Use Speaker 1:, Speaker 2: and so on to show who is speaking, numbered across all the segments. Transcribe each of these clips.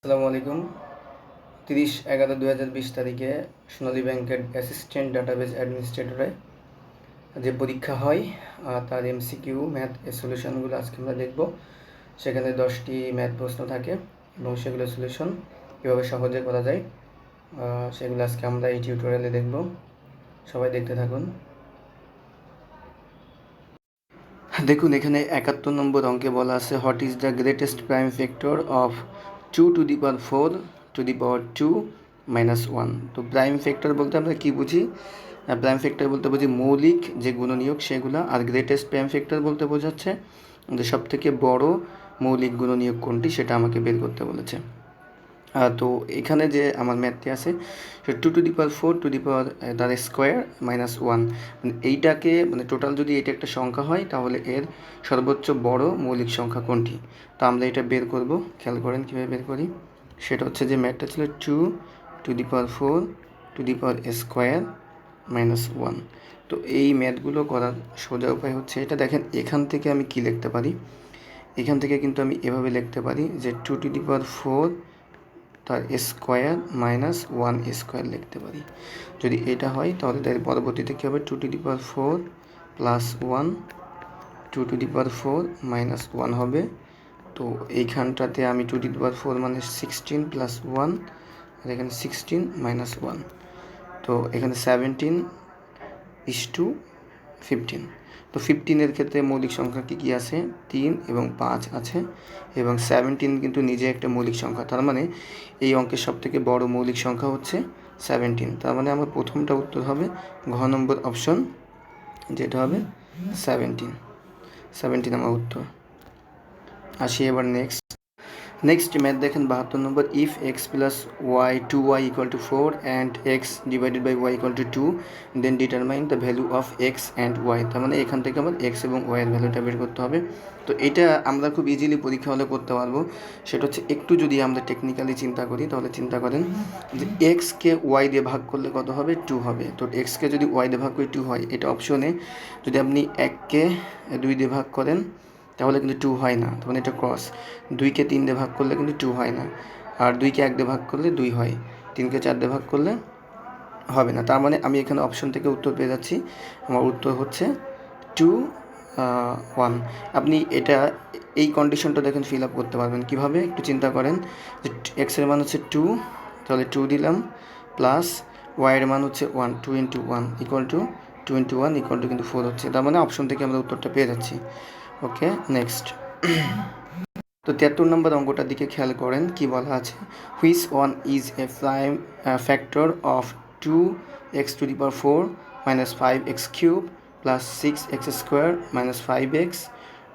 Speaker 1: আসসালামু আলাইকুম। 30/11/2020 তারিখে সোনালী ব্যাংকের অ্যাসিস্ট্যান্ট ডাটাবেজ অ্যাডমিনিস্ট্রেটরে যে পরীক্ষা হয় তার এমসিকিউ ম্যাথ সলিউশনগুলো আজকে আমরা দেখব। সেখানে 10টি ম্যাথ প্রশ্ন থাকে এবং সেগুলো সলিউশন কীভাবে সহজে করা যায় সেগুলো আজকে আমরা এই টিউটোরিয়ালে দেখব। সবাই দেখতে থাকুন। দেখুন, এখানে 71 নম্বর অঙ্কে বলা আছে what is the greatest prime factor of 2^4 -2 তো প্রাইম ফ্যাক্টর বলতে আমরা কী বুঝি? প্রাইম ফ্যাক্টর বলতে বুঝি মৌলিক যে গুণনীয়ক সেগুলো, আর গ্রেটেস্ট প্রাইম ফ্যাক্টর বলতে বোঝাচ্ছে যে সবথেকে বড় মৌলিক গুণনীয়ক কোনটি সেটা আমাকে বের করতে বলেছে। তো এখানে যে আমার ম্যাথটি আছে সে 2^4 তার স্কোয়ার -1, মানে এইটাকে মানে টোটাল যদি এটা একটা সংখ্যা হয় তাহলে এর সর্বোচ্চ বড় মৌলিক সংখ্যা কোনটি। তো আমরা এটা বের করব। খেয়াল করেন কীভাবে বের করি। সেটা হচ্ছে যে ম্যাথটা ছিল 2^4 -1। তো এই ম্যাথগুলো করার সোজা উপায় হচ্ছে এটা। দেখেন এখান থেকে আমি কি লিখতে পারি, এখান থেকে কিন্তু আমি এভাবে লিখতে পারি যে 2^4 তার স্কোয়ার -1 লিখতে পারি। যদি এটা হয় তাহলে তার পরবর্তীতে কী হবে? 2^4 + 1 2^4 -1 হবে। তো এইখানটাতে আমি 2^4 মানে 16 + 1, আর এখানে 16 - 1, তো এখানে 17:15। তো 15-এর ক্ষেত্রে মৌলিক সংখ্যা কী আছে? 3 এবং 5 আছে, এবং 17 কিন্তু নিজে একটা মৌলিক সংখ্যা। তার মানে এই অঙ্কের সবথেকে বড় মৌলিক সংখ্যা হচ্ছে 17। তার মানে আমার প্রথমটা উত্তর হবে ঘ নম্বর অপশন, যেটা হবে 17 আমার উত্তর। আসি এবার নেক্সট ম্যাথ দেখেন 72 number. If x + y 2y = 4 and x / y = 2 then determine the value of x and y। তার মানে এখান থেকে আমার x এবং y এর ভ্যালুটা বের করতে হবে। তো এটা আমরা খুব ইজিলি পরীক্ষা হলে করতে পারবো। সেটা হচ্ছে একটু যদি আমরা টেকনিক্যালি চিন্তা করি, তাহলে চিন্তা করেন যে এক্সকে ওয়াই দিয়ে ভাগ করলে কত হবে? 2 হবে। তো এক্সকে যদি ওয়াই দিয়ে ভাগ করে 2 হয়, এটা অপশনে যদি আপনি 1কে 2 দিয়ে ভাগ করেন তাহলে কিন্তু 2 হয় না, তখন এটা ক্রস। 2কে 3 দিয়ে ভাগ করলে কিন্তু 2 হয় না, আর 2কে 1 দিয়ে ভাগ করলে 2 হয়, 3কে 4 দিয়ে ভাগ করলে হবে না। তার মানে আমি এখানে অপশন থেকে উত্তর পেয়ে যাচ্ছি। আমার উত্তর হচ্ছে 2, 1। আপনি এটা এই কন্ডিশনটা দেখেন ফিল আপ করতে পারবেন কীভাবে, একটু চিন্তা করেন যে এক্সের মান হচ্ছে 2, তাহলে 2 দিলাম, প্লাস ওয়াইয়ের মান হচ্ছে 1, 2 × 1 = 2 × 1 = কিন্তু 4 হচ্ছে। তার মানে অপশন থেকে আমরা উত্তরটা পেয়ে যাচ্ছি। ওকে, নেক্সট। তো 73 নম্বর অঙ্কটার দিকে খেয়াল করেন কি বলা আছে। Which one is a prime factor of 2x⁴ - 5x³ + 6x² - 5x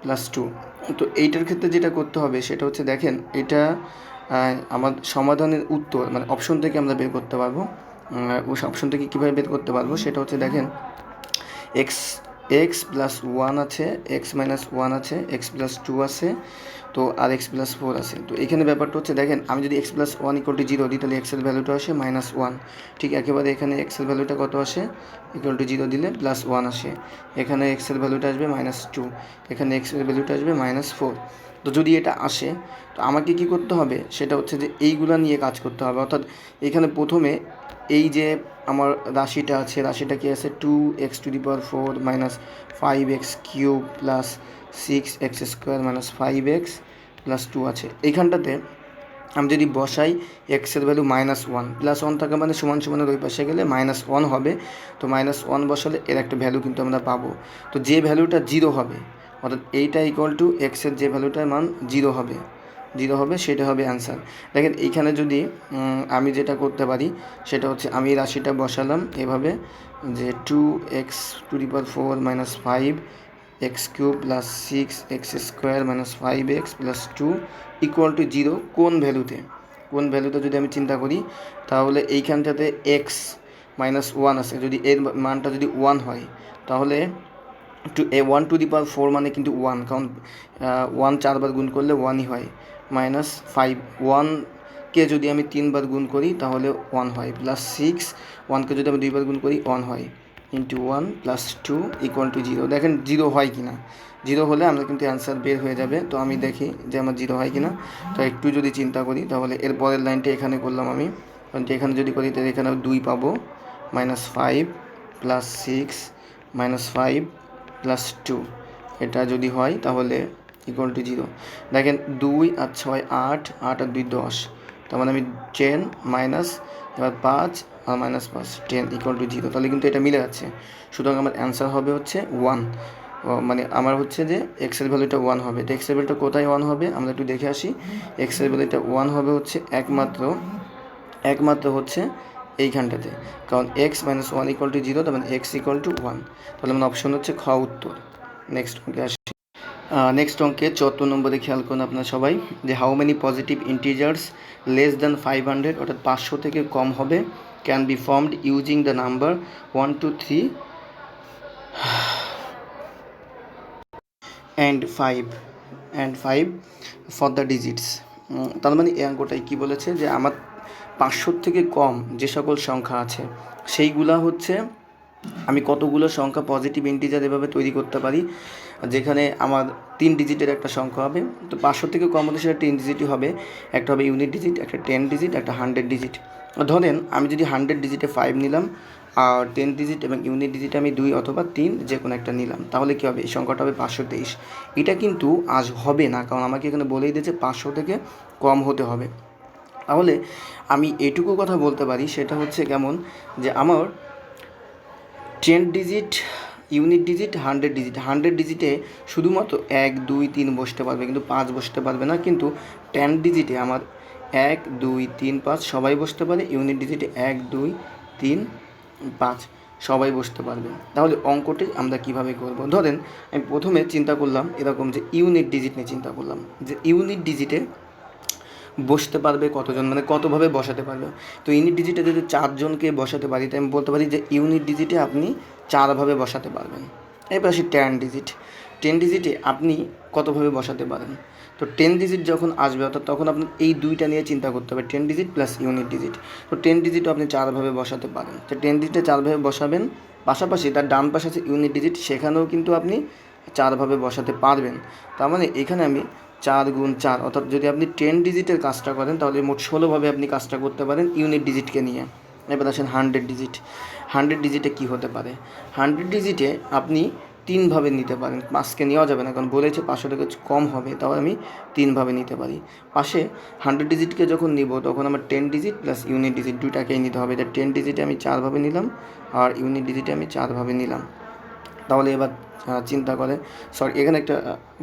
Speaker 1: + 2। তো এইটার ক্ষেত্রে যেটা করতে হবে সেটা হচ্ছে, দেখেন এটা আমার সমাধানের উত্তর মানে অপশন থেকে আমরা বের করতে পারবো। ওই অপশন থেকে কীভাবে বের করতে পারবো সেটা হচ্ছে, দেখেন x + 1 আছে, x - 1 আছে, x + 2 আছে, তো আর x + 4 আছে। তো এখানে ব্যাপারটা হচ্ছে, দেখেন আমি যদি x + 1 = 0 দিই তাহলে x এর ভ্যালুটা আসে -1। ঠিক একেবারে এখানে x এর ভ্যালুটা কত আসে? = 0 দিলে +1 আসে। এখানে x এর ভ্যালুটা আসবে -2, এখানে x এর ভ্যালুটা আসবে -4। তো যদি এটা আসে তো আমাকে কি করতে হবে সেটা হচ্ছে যে এইগুলা নিয়ে কাজ করতে হবে। অর্থাৎ এখানে প্রথমে এই যে আমার রাশিটা আছে, রাশিটা কি আছে? 2x⁴ - 5x³ + 6x² - 5x + 2 আছে। এইখানটাতে আমি যদি বসাই এক্সের ভ্যালু -1, +1 থাকা মানে সমানের ওই পাশে গেলে -1 হবে। তো -1 বসালে এর একটা ভ্যালু কিন্তু আমরা পাবো। তো যে ভ্যালুটা 0 হবে, অর্থাৎ এইটা = এক্সের যে ভ্যালুটার মান 0 হবে সেটা হবে অ্যান্সার। দেখেন এইখানে যদি আমি যেটা করতে পারি সেটা হচ্ছে, আমি রাশিটা বসালাম এভাবে যে 2x⁴ - 5x³ + 6x² - 5x + 2 = 0 কোন ভ্যালুতে যদি আমি চিন্তা করি, তাহলে এইখানটাতে x - 1 আছে। যদি এর মানটা যদি 1 হয় তাহলে 1^4 মানে কিন্তু 1, কারণ 1 4 বার গুণ করলে 1ই হয়, -5 1কে যদি আমি 3 বার গুণ করি তাহলে 1 হয়, +6 1কে যদি আমি 2 বার গুণ করি 1 হয়, ইন্টু 1 প্লাস 2 ইকুয়াল টু 0। দেখেন 0 হয় কি না, 0 হলে আমরা কিন্তু অ্যান্সার বের হয়ে যাবে। তো আমি দেখি যে আমার 0 হয় কি না। তো একটু যদি চিন্তা করি তাহলে এর পরের লাইনটা এখানে করলাম আমি, কারণ এখানে যদি করি তাহলে এখানে 2 পাবো, -5 প্লাস 6 -5 প্লাস 2, এটা যদি হয় তাহলে ইকুয়াল টু 0। দেখেন 2 আর 6 8, 8 আর 2 10, তার মানে আমি 10 মাইনাস এবার 5 আর -5 10 ইকুয়াল টু 0। তাহলে কিন্তু এটা মিলে যাচ্ছে, সুতরাং আমার অ্যান্সার হবে হচ্ছে 1। মানে আমার হচ্ছে যে এক্সের ভ্যালুটা 1 হবে। তো এক্সের ভ্যালুটা কোথায় 1 হবে আমরা একটু দেখে আসি। এক্সের ভ্যালুটা 1 হবে হচ্ছে একমাত্র হচ্ছে এইখানটাতে, কারণ x - 1 ইকুয়াল টু 0, তার মানে x ইকুয়াল টু 1। তাহলে আমার অপশন হচ্ছে খ উত্তর। নেক্সট অঙ্কে আসি। নেক্সট অঙ্কে 74 নম্বরে খেয়াল করুন আপনারা সবাই, যে how many positive integers less than 500 অর্থাৎ 500 থেকে কম হবে can be formed using the number 1 2 3 and 5 for the digits. তার মানে এই অঙ্কটাই কী বলেছে, যে আমার 500 থেকে কম যে সকল সংখ্যা আছে সেইগুলা হচ্ছে আমি কতগুলো সংখ্যা পজিটিভ ইন্টিজার এভাবে তৈরি করতে পারি, যেখানে আমার 3 ডিজিটের একটা সংখ্যা হবে। তো 500 থেকে কম হলে সেটা 3 ডিজিটই হবে, একটা হবে ইউনিট ডিজিট, একটা 10 ডিজিট, একটা 100 ডিজিট। ধরেন আমি যদি 100 ডিজিটে 5 নিলাম আর 10 ডিজিট এবং ইউনিট ডিজিটে আমি 2 অথবা 3 যে কোনো একটা নিলাম, তাহলে কী হবে, এই সংখ্যাটা হবে 523। এটা কিন্তু আজ হবে না, কারণ আমাকে এখানে বলেই দিয়েছে 500 থেকে কম হতে হবে। তাহলে আমি এটুকু কথা বলতে পারি, সেটা হচ্ছে কেমন, যে আমার 10 ডিজিট, ইউনিট ডিজিট, 100 ডিজিটে শুধুমাত্র 1 2 3 বসতে পারবে, কিন্তু 5 বসতে পারবে না। কিন্তু 10 ডিজিটে আমার 1 2 3 5 সবাই বসতে পারে, ইউনিট ডিজিটে 1 2 3 5 সবাই বসতে পারবে। তাহলে অঙ্কটি আমরা কিভাবে করব? ধরেন আমি প্রথমে চিন্তা করলাম এরকম, যে ইউনিট ডিজিট নিয়ে চিন্তা করলাম, যে ইউনিট ডিজিটে বসতে পারবে কতজন, মানে কতভাবে বসাতে পারবে। তো ইউনিট ডিজিটে যদি 4 জনকে বসাতে পারি, তাই আমি বলতে পারি যে ইউনিট ডিজিটে আপনি 4ভাবে বসাতে পারবেন। এরপর আসি 10 ডিজিটে আপনি কতভাবে বসাতে পারেন। তো 10 ডিজিট যখন আসবে, অর্থাৎ তখন আপনি এই দুইটা নিয়ে চিন্তা করতে হবে, 10 ডিজিট প্লাস ইউনিট ডিজিট। তো 10 ডিজিটও আপনি 4ভাবে বসাতে পারেন। তো 10 ডিজিটে 4ভাবে বসাবেন, পাশাপাশি তার ডান পাশে আছে ইউনিট ডিজিট, সেখানেও কিন্তু আপনি 4ভাবে বসাতে পারবেন। তার মানে এখানে আমি 4 গুণ 4, অর্থাৎ যদি আপনি 10 ডিজিটের কাজটা করেন তাহলে মোট 16ভাবে আপনি কাজটা করতে পারেন ইউনিট ডিজিটকে নিয়ে। এবার আসেন 100 ডিজিটে কী হতে পারে। 100 ডিজিটে আপনি 3ভাবে নিতে পারেন, 5কে নেওয়া যাবে না, কারণ বলেছে 500 থেকে কম হবে, তাও আমি 3ভাবে নিতে পারি। পাশে 100 ডিজিটকে যখন নিব তখন আমার 10 ডিজিট প্লাস ইউনিট ডিজিট দুইটাকেই নিতে হবে। এটা 10 ডিজিটে আমি 4ভাবে নিলাম আর ইউনিট ডিজিটে আমি 4ভাবে নিলাম। তাহলে এবার চিন্তা করে, সরি এখানে একটা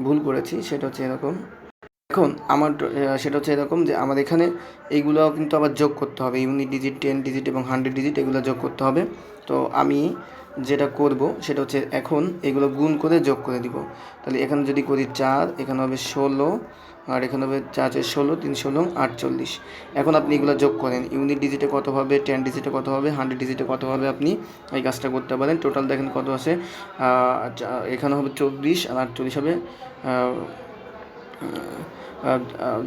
Speaker 1: ভুল করেছি, সেটা হচ্ছে এরকম। এখন আমার সেটা হচ্ছে এরকম, যে আমার এখানে এইগুলো কিন্তু আবার যোগ করতে হবে, ইউনিট ডিজিট, 10 ডিজিট এবং 100 ডিজিট এগুলো যোগ করতে হবে। তো আমি যেটা করব সেটা হচ্ছে এখন এগুলো গুণ করে যোগ করে দিব। তাহলে এখানে যদি করি 4, এখানে হবে 16, আর এখানে হবে 4 4 16, 3 16 48। এখন আপনি এগুলো যোগ করেন, ইউনিট ডিজিটে কত হবে, 10 ডিজিটে কত হবে, 100 ডিজিটে কত হবে, আপনি এই কাজটা করতে পারেন। টোটাল দেখেন কত আছে, এখানে হবে 24 আর 48 হবে,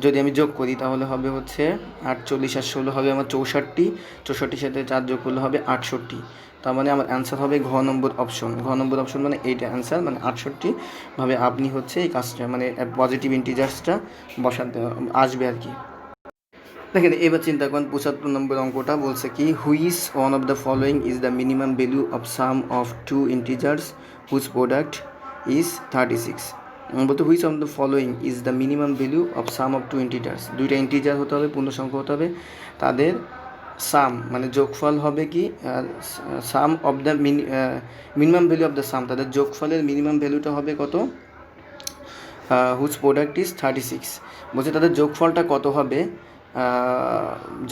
Speaker 1: যদি আমি যোগ করি তাহলে হবে হচ্ছে 48 আর 16 হবে আমার 64, 64 সাথে 4 যোগ করলে হবে 68। তার মানে আমার অ্যান্সার হবে ঘ নম্বর অপশন, মানে এইটা অ্যান্সার, মানে 68ভাবে আপনি হচ্ছে এই কাজটা, মানে পজিটিভ ইন্টিজার্সটা বসাতে আসবে আর কি। দেখেন এবার চিন্তা করেন 75 নম্বর অঙ্কটা বলছে কি, which one of the following is the minimum value of sum of 2 integers whose product is 36। বলতে which of the following is the minimum value of sum of 2 integers, দুইটা ইন্টিজার হতে হবে, পূর্ণ সংখ্যা হতে হবে, তাদের সাম মানে যোগফল হবে কি, sum of the minimum value of the sum, তাদের যোগফলের মিনিমাম ভ্যালুটা হবে কত, হুজ প্রোডাক্ট ইজ 36। বলছে তাদের যোগফলটা কত হবে,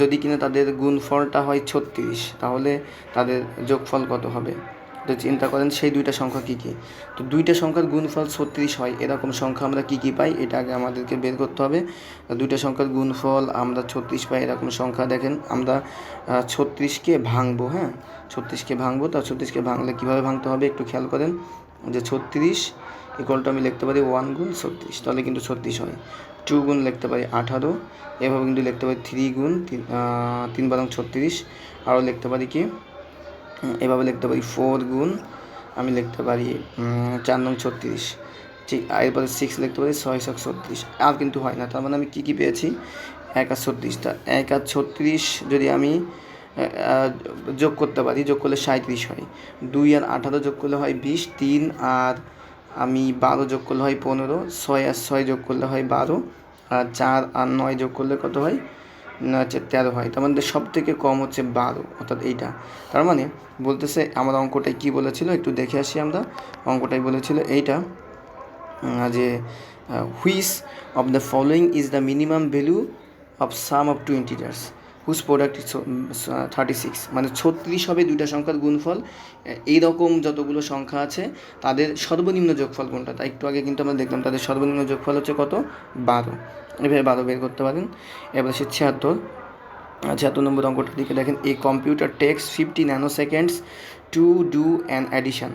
Speaker 1: যদি কিনা তাদের গুণফলটা হয় 36, তাহলে তাদের যোগফল কত হবে। তো চিন্তা করেন সেই দুইটা সংখ্যা কী কী। তো দুইটা সংখ্যার গুণফল 36 হয়, এরকম সংখ্যা আমরা কী কী পাই, এটা আগে আমাদেরকে বের করতে হবে। দুইটা সংখ্যার গুণফল আমরা 36 পাই, এরকম সংখ্যা দেখেন আমরা 36কে ভাঙবো, হ্যাঁ 36কে ভাঙবো। তা 36কে ভাঙলে কীভাবে ভাঙতে হবে একটু খেয়াল করেন, যে 36 ইকুয়ালটা আমি লিখতে পারি 1 গুণ 36, তাহলে কিন্তু 36 হয়। 2 গুণ লিখতে পারি 18, এভাবে কিন্তু লিখতে পারি 3 গুণ 3 বারং 36, আরও লিখতে পারি কি এভাবে লিখতে পারি 4 গুণ আমি লিখতে পারি 4 নং 36, ঠিক। এরপরে 6 লিখতে পারি 6 ছক 36, আর কিন্তু হয় না। তার মানে আমি কী কী পেয়েছি? 1 আর 36, তা 1 আর 36 যদি আমি যোগ করতে পারি, যোগ করলে 37 হয়। 2 আর 18 যোগ করলে হয় 20, 3 আর আমি 12 যোগ করলে হয় 15, 6 আর 6 যোগ করলে হয় 12, আর 4 আর 9 যোগ করলে কত হয়? না হচ্ছে 13 হয়। তার মধ্যে সব থেকে কম হচ্ছে 12, অর্থাৎ এইটা। তার মানে বলতেছে আমার অঙ্কটাই কী বলেছিল, একটু দেখে আসি আমরা। অঙ্কটাই বলেছিল এইটা, যে which of the following is the minimum value of sum of two integers whose product is 36, মানে 36 হবে দুইটা সংখ্যার গুণফল। এইরকম যতগুলো সংখ্যা আছে তাদের সর্বনিম্ন যোগফল কোনটা? তাই একটু আগে কিন্তু আমরা দেখলাম তাদের সর্বনিম্ন যোগফল হচ্ছে কত? 12। এভাবে 12 বের করতে পারেন। এবার সে 76 নম্বর অঙ্কটার দিকে দেখেন, a computer takes 50 nano seconds to do an addition.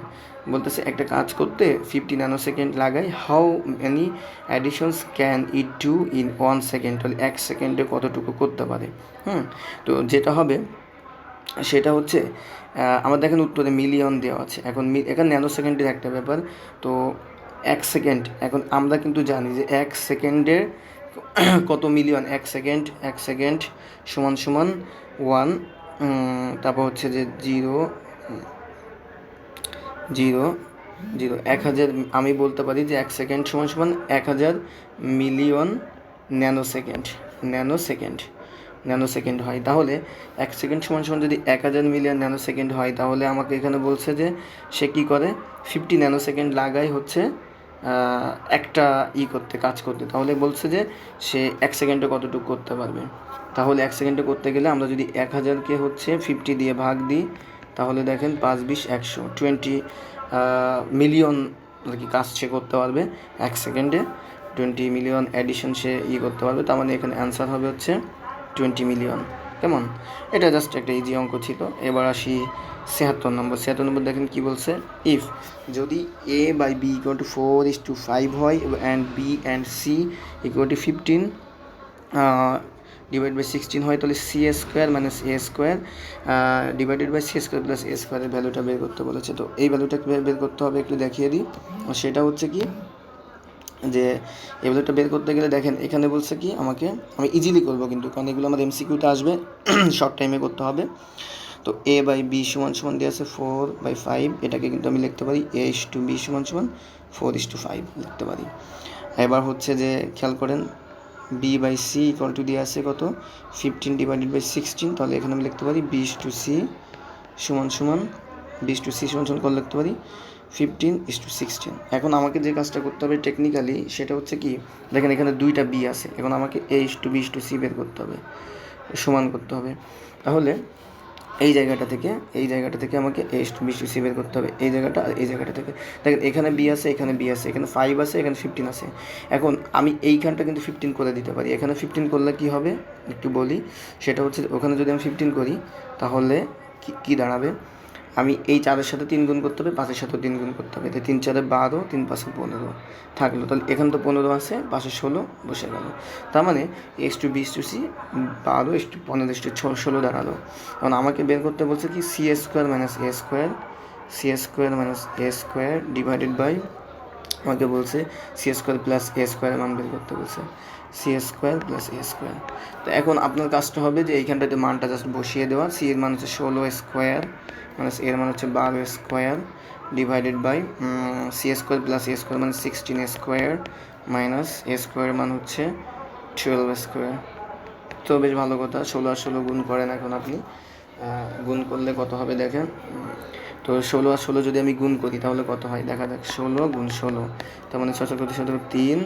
Speaker 1: বলতেছে একটা কাজ করতে 50 ন্যানো সেকেন্ড লাগায়, how many additions can it do in 1 second? তাহলে 1 সেকেন্ডে কতটুকু করতে পারে? তো যেটা হবে সেটা হচ্ছে, আমার দেখেন উত্তরে মিলিয়ন দেওয়া আছে। এখন এখানে ন্যানো সেকেন্ডের একটা ব্যাপার। তো 1 সেকেন্ড, এখন আমরা কিন্তু জানি যে 1 সেকেন্ডের কত মিলিয়ন? 1 সেকেন্ড সমান সমান 1, তারপর হচ্ছে যে 0 0 0 1000। আমি বলতে পারি যে 1 সেকেন্ড সমান সমান 1000 মিলিয়ন ন্যানো সেকেন্ড হয়। তাহলে 1 সেকেন্ড সমান সমান যদি 1000 মিলিয়ন ন্যানো সেকেন্ড হয়, তাহলে আমাকে এখানে বলছে যে সে কী করে 50 ন্যানো সেকেন্ড লাগায় হচ্ছে একটা কাজ করতে। তাহলে বলছে যে সে 1 সেকেন্ডে কতটুকু করতে পারবে। তাহলে 1 সেকেন্ডে করতে গেলে আমরা যদি 1000কে হচ্ছে 50 দিয়ে ভাগ দিই, তাহলে দেখেন 5 20 100, 20 মিলিয়ন আর কি কাজ সে করতে পারবে 1 সেকেন্ডে। 20 মিলিয়ন অ্যাডিশন সে করতে পারবে। তার মানে এখানে অ্যান্সার হবে হচ্ছে 20 মিলিয়ন। কেমন? এটা জাস্ট একটা ইজি অঙ্ক ছিল। এবার আসি 76 নম্বর দেখেন কি বলছে, ইফ যদি a by b equal to 4:5 হয় and b and c equal to 15 divide by 16 হয়, তাহলে c square minus a square divided by c square plus a স্কোয়ারের ভ্যালুটা বের করতে বলেছে। তো এই ভ্যালুটা কীভাবে বের করতে হবে একটু দেখিয়ে দিই। সেটা হচ্ছে কি, যে এই ভ্যালুটা বের করতে গেলে দেখেন এখানে বলছে কি, আমি ইজিলি করবো কিন্তু, কারণ এগুলো আমার এমসিকিউতে আসবে, শর্ট টাইমে করতে হবে। তো a বাই b সমান সমান দিয়ে আছে 4/5, এটাকে কিন্তু আমি লিখতে পারি a/b সমান সমান 4:5 লিখতে পারি। এবার হচ্ছে যে খেয়াল করেন b by c equal to দিয়ে আছে কত? 15 ডিভাইডেড বাই 16, তাহলে এখানে আমি লিখতে পারি b/c সমান সমান করে লিখতে পারি 15:16। এখন আমাকে যে কাজটা করতে হবে টেকনিক্যালি সেটা হচ্ছে কি, দেখেন এখানে দুইটা বি আছে, এখন আমাকে a/b/c বের করতে হবে, সমান করতে হবে। তাহলে এই জায়গাটা থেকে আমাকে a/b/c বের করতে হবে, এই জায়গাটা আর এই জায়গাটা থেকে। দেখেন এখানে বি আছে, এখানে 5 আছে, এখানে 15 আছে। এখন আমি এইখানটা কিন্তু 15 করে দিতে পারি। এখানে 15 করলে কি হবে একটু বলি, সেটা হচ্ছে ওখানে যদি আমি 15 করি তাহলে কি দাঁড়াবে, আমি এই 4-এর সাথে 3 গুণ করতে হবে, 5-এর সাথেও 3 গুণ করতে হবে। 3 4 12, 3 5 15 থাকলো। তাহলে এখানে তো 15 আছে, 5 16 বসে গেল। তার মানে a/b/c 12:15:16 দাঁড়ালো। এখন আমাকে বের করতে বলছে কি c square minus a square divided by, আমাকে বলছে c স্কোয়ার প্লাস a স্কোয়ারের মান বের করতে বলছে, c square plus a square. তো এখন আপনার কাজটা হবে যে এইখানটাতে মানটা জাস্ট বসিয়ে দেওয়া। c এর মান হচ্ছে 16 স্কোয়ার মাইনাস এর মান হচ্ছে 12 square divided by c square plus a square মানে 16 স্কোয়ার মাইনাস a স্কোয়ার মান হচ্ছে 12 স্কোয়ার। তো বেশ ভালো কথা, 16 আর 16 গুণ করেন। এখন আপনি গুণ করলে কত হবে দেখেন, তো 16 আর 16 যদি আমি গুণ করি তাহলে কত হয় দেখা যাক, 16 গুণ 16, তার মানে 6 4 3,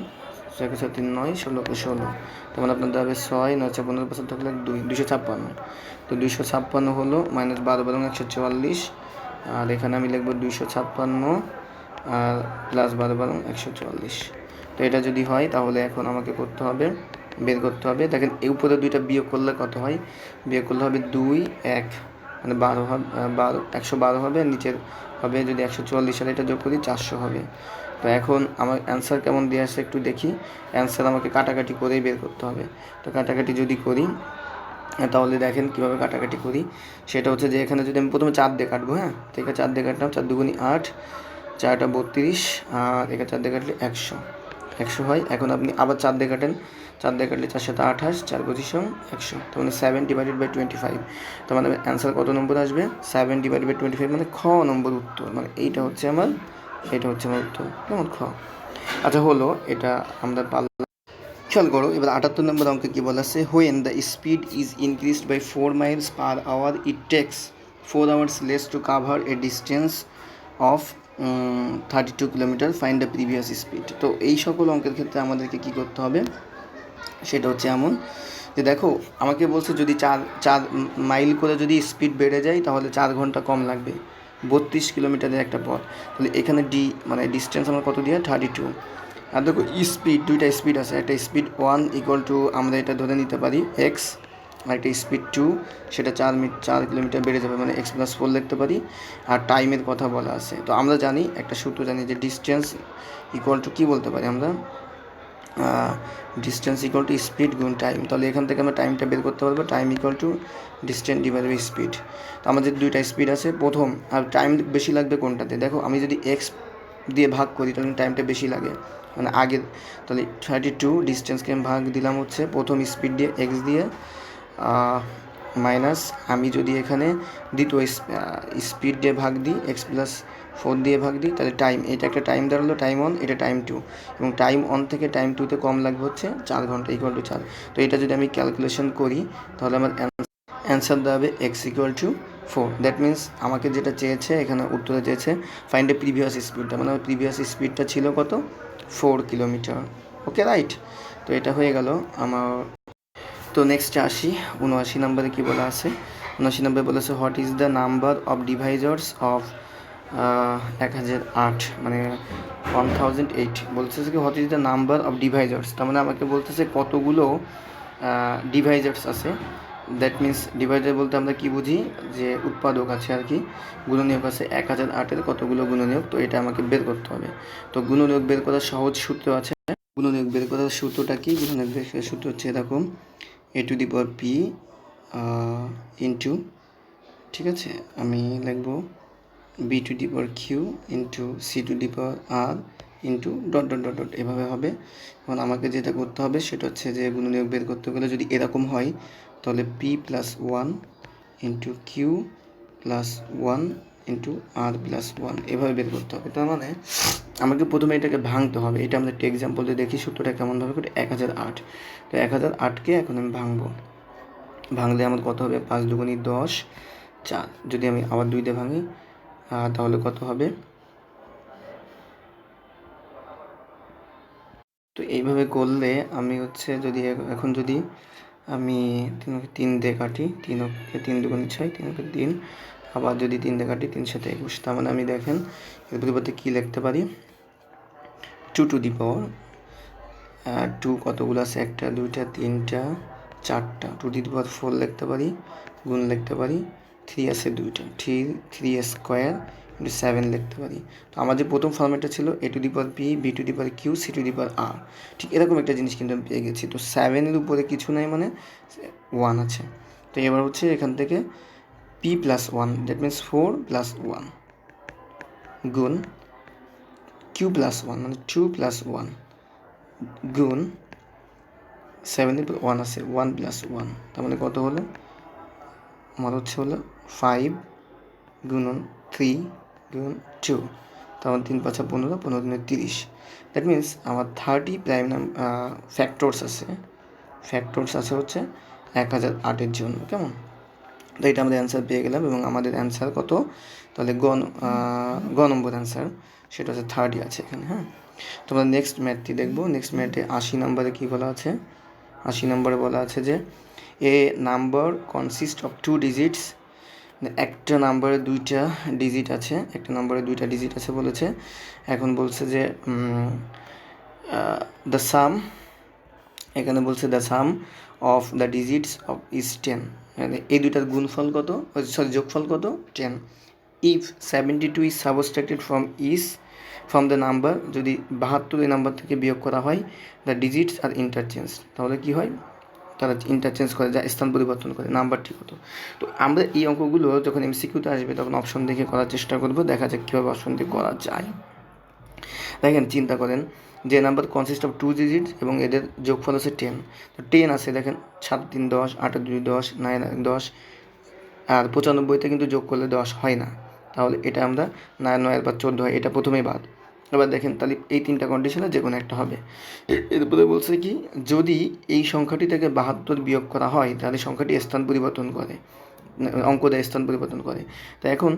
Speaker 1: 6 4 3 9, 16 কে 16, তার মানে আপনার দাঁড়াবে 6 9 15% থাকলে 256। তো 256 হলো মাইনাস 12 12 144, আর এখানে আমি লিখবো 256 আর প্লাস 12 12 144। তো এটা যদি হয় তাহলে এখন আমাকে বের করতে হবে। দেখেন এই উপরে দুইটা বিয়োগ করলে কত হয়, বিয়োগ করলে হবে 2 1, মানে 12 হবে, 112 হবে, নিচের হবে যদি 144 সালে এটা যোগ করি 400 হবে। তো এখন আমার অ্যান্সার কেমন দিয়ে আসছে একটু দেখি। অ্যান্সার আমাকে কাটাকাটি করেই বের করতে হবে। তো কাটাকাটি যদি করি তাহলে দেখেন কীভাবে কাটাকাটি করি। সেটা হচ্ছে যে এখানে যদি আমি প্রথমে 4 দিয়ে কাটবো, হ্যাঁ, ঠিক আছে, 4 দিয়ে কাটলাম, 4 দুগুণি 8, 4টা 32, আর এখানে 4 দিয়ে কাটলে 100 হয়। এখন আপনি আবার 4 দিয়ে কাটেন, 4 দিয়ে কাটলে 4 7 28, 4 পঁচিশং 100, তার মানে 7/25। তার মানে অ্যান্সার কত নম্বর আসবে? 7/25, মানে খ নম্বর উত্তর। মানে এইটা হচ্ছে আমার উত্তর, কেমন? খ। আচ্ছা হলো, এটা আমরা পারলাম। খেয়াল করো এবার 78 নম্বর অঙ্কে কী বলা আছে, when the speed is increased by 4 miles per hour it takes 4 hours less to cover a distance of 32 kilometre, find the previous speed. তো এই সকল অঙ্কের ক্ষেত্রে আমাদেরকে কী করতে হবে, সেটা হচ্ছে এমন যে দেখো আমাকে বলছে যদি 4 মাইল করে যদি স্পিড বেড়ে যায় তাহলে 4 ঘন্টা কম লাগবে, 32 কিলোমিটারের একটা পথ। তাহলে এখানে মানে ডিস্টেন্স আমার কত দিয়ে 32। আর দেখো স্পিড, দুইটা স্পিড আছে, একটা স্পিড 1 ইকুয়াল টু আমরা এটা ধরে নিতে পারি এক্স, আর একটা স্পিড 2 সেটা 4 কিলোমিটার বেড়ে যাবে, মানে x+4 লিখতে পারি। আর টাইমের কথা বলা আছে, তো আমরা জানি একটা সূত্র জানি যে ডিস্টেন্স ইকুয়াল টু কী বলতে পারি আমরা, ডিস্টেন্স ইকুয়াল টু স্পিড গুণ টাইম। তাহলে এখান থেকে আমরা টাইমটা বের করতে পারবো, time equal to distance divided by speed. তো আমাদের দুইটা স্পিড আছে প্রথম, আর টাইম বেশি লাগবে কোনটাতে, দেখো আমি যদি এক্স দিয়ে ভাগ করি তাহলে টাইমটা বেশি লাগে, মানে আগের। তাহলে 32 ডিস্টেন্সকে আমি ভাগ দিলাম হচ্ছে প্রথম স্পিড দিয়ে এক্স দিয়ে, মাইনাস আমি যদি এখানে দ্বিতীয় স্পিড দিয়ে ভাগ দিই x+4 দিয়ে ভাগ দিই, তাহলে টাইম, এটা একটা টাইম দাঁড়ালো টাইম 1, এটা টাইম 2, এবং টাইম 1 থেকে টাইম 2তে কম লাগবে হচ্ছে 4 ঘন্টা ইকুয়াল টু 4। তো এটা যদি আমি ক্যালকুলেশন করি তাহলে আমার অ্যান্সার দেওয়া হবে x=4। দ্যাট মিন্স আমাকে যেটা চেয়েছে এখানে উত্তরে চেয়েছে ফাইন্ড এ প্রিভিয়াস স্পিডটা, মানে আমার প্রিভিয়াস স্পিডটা ছিল কত, 4 কিলোমিটার। ওকে, রাইট। তো এটা হয়ে গেল আমার। তো নেক্সটে আসি 79 নম্বরে কী বলা আছে, 79 নম্বরে বলেছে what is the number of divisors of 1008, মানে 1008 বলতেছে কি what is the number of divisors, তার মানে আমাকে বলতেছে কতগুলো ডিভাইজার্স আছে। দ্যাট মিন্স ডিভাইজার বলতে আমরা কী বুঝি, যে উৎপাদক আছে আর কি, গুণনীয়ক আছে 1008-এর কতগুলো গুণনীয়ক, তো এটা আমাকে বের করতে হবে। তো গুণনীয়ক বের করার সহজ সূত্র আছে, গুণনীয়ক বের করার সূত্রটা কি, গুণনীয়ক বের করার সূত্র হচ্ছে এরকম, a⁴ ইন্টু, ঠিক আছে, আমি লিখব b⁴ into c⁴ into dot dot dot dot, এভাবে হবে। এখন আমাকে যেটা করতে হবে সেটা হচ্ছে যে গুণনীয়ক বের করতে গেলে যদি এরকম হয় তাহলে p+1 into q+1 into r+1 এভাবে বের করতে হবে। তার মানে আমাকে প্রথমে এটাকে ভাঙতে হবে, এটা আমরা একটা এক্সাম্পল দিয়ে দেখি সূত্রটা কেমনভাবে করে। 1008, তো 1008কে এখন আমি ভাঙলে আমার কত হবে, 5 দুগুণি 10, 4, যদি আমি আবার 2 দিয়ে ভাঙি তাহলে কত হবে। তো এইভাবে করলে আমি হচ্ছে যদি এখন যদি আমি 3 দিয়ে কাটি, 3 দুগুণি 6, 3 আবার যদি 3 দিয়ে কাটি 3 7 21, তার মানে আমি দেখেন এর পরিবর্তে কী লিখতে পারি, 2 কতগুলো আছে, 1টা 2টা 3টা 4টা, 2⁴ লিখতে পারি, গুণ লিখতে পারি, 3 আছে 2টা, 3 স্কোয়ার ইন্টু 7 লিখতে পারি। তো আমার যে প্রথম ফর্মেটটা ছিল a⁴ p, b⁴ q, c⁴r, ঠিক এরকম একটা জিনিস কিন্তু আমি পেয়ে গেছি। তো 7-এর উপরে কিছু নাই, মানে 1 আছে। তো এবার হচ্ছে এখান থেকে p+1, দ্যাট মিন্স 4+1 গুণ q+1 মানে 2+1 গুণ 7-এর উপর 1 আছে, 1+1, তার মানে কত হলো আমার হচ্ছে হলো 5 গুণন 3 গুণ 2, তার মানে 3 × 5 = 15, 15 × 30। দ্যাট মিন্স আমার 30 প্রাইম ফ্যাক্টরস আছে হচ্ছে 1008-এর জন্য, কেমন? তো এটা আমাদের অ্যান্সার পেয়ে গেলাম, এবং আমাদের অ্যান্সার কত, তাহলে গ নম্বর অ্যান্সার সেটা হচ্ছে 30 আছে এখানে। হ্যাঁ, তোমরা নেক্সট ম্যাথটি দেখবো। নেক্সট ম্যাথে 80 নম্বরে কী বলা আছে, 80 নম্বরে বলা আছে যে এ নাম্বার কনসিস্ট অফ 2 ডিজিটস, একটা নাম্বারে 2টা ডিজিট আছে, বলেছে। এখন বলছে যে দ্য সাম, এখানে বলছে the some of the digits of is 10, মানে এই দুইটার গুণফল কত, যোগফল কত, 10। If 72 is সাবস্ট্রাক্টেড from the number, যদি 72 এই নাম্বার থেকে বিয়োগ করা হয়, দ্য ডিজিটস আর ইন্টারচেঞ্জ, তাহলে কি হয়, তারা ইন্টারচেঞ্জ করে, যা স্থান পরিবর্তন করে, নাম্বারটি কত। তো আমরা এই অঙ্কগুলো যখন এমসিকিউতে আসবে তখন অপশন দেখে করার চেষ্টা করব, দেখা যাক কীভাবে অপশন দিয়ে করা যায়। দেখেন চিন্তা করেন যে নাম্বার কনসিস্ট অফ 2 ডিজিট এবং এদের যোগফল আছে 10। তো 10 আছে, দেখেন 7 3 10, 8 2 10, 9 10, আর 95তে কিন্তু যোগ করলে 10 হয় না, তাহলে এটা আমরা 9 9 বা 14 হয়, এটা প্রথমেই বাদ। এবার দেখেন তাহলে এই 3টা কন্ডিশনে যে কোনো একটা হবে। এরপরে বলছে কি, যদি এই সংখ্যাটি থেকে 72 বিয়োগ করা হয় তাহলে সংখ্যাটি স্থান পরিবর্তন করে, অঙ্ক দেয় স্থান পরিবর্তন করে। তো এখন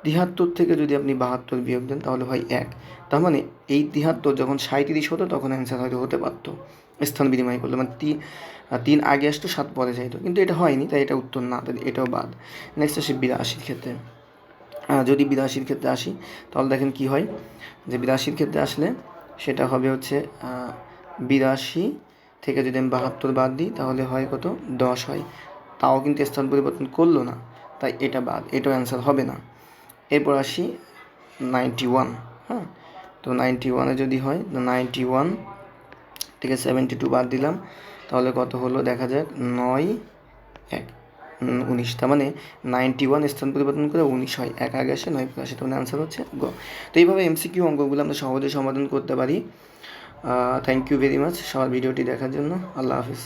Speaker 1: 73 থেকে যদি আপনি 72 বিয়োগ দেন তাহলে হয় 1। তার মানে এই 73 যখন 37 হতো তখন অ্যান্সার হয়তো হতে পারতো, স্থান বিনিময় করলো, মানে 3 আগে আসতো 7 পরে যাইতো, কিন্তু এটা হয়নি, তাই এটা উত্তর না, তাই এটাও বাদ। নেক্সট আসি 82-র ক্ষেত্রে। যদি 82-র ক্ষেত্রে আসি তাহলে দেখেন কি হয়, যে 82-র ক্ষেত্রে আসলে সেটা হবে হচ্ছে 82 থেকে যদি আমি 72 বাদ দিই তাহলে হয় কত, 10 হয়, তাও কিন্তু স্থান পরিবর্তন করলো না, তাই এটা বাদ, এটাও অ্যান্সার হবে না। এরপর আসি 91। হ্যাঁ, তো 91-এ যদি হয়, 91 থেকে 72 বাদ দিলাম তাহলে কত হলো দেখা যাক, 9 1 19। তার মানে 91 স্থান পরিবর্তন করে 19 হয়, 1 আগে আসে 9 পরে আসে, তার মানে অ্যান্সার হচ্ছে গ। তো এইভাবে এমসিকিউ অঙ্কগুলো আমরা সহজে সমাধান করতে পারি। থ্যাংক ইউ ভেরি মাচ সবার ভিডিওটি দেখার জন্য। আল্লাহ হাফিজ।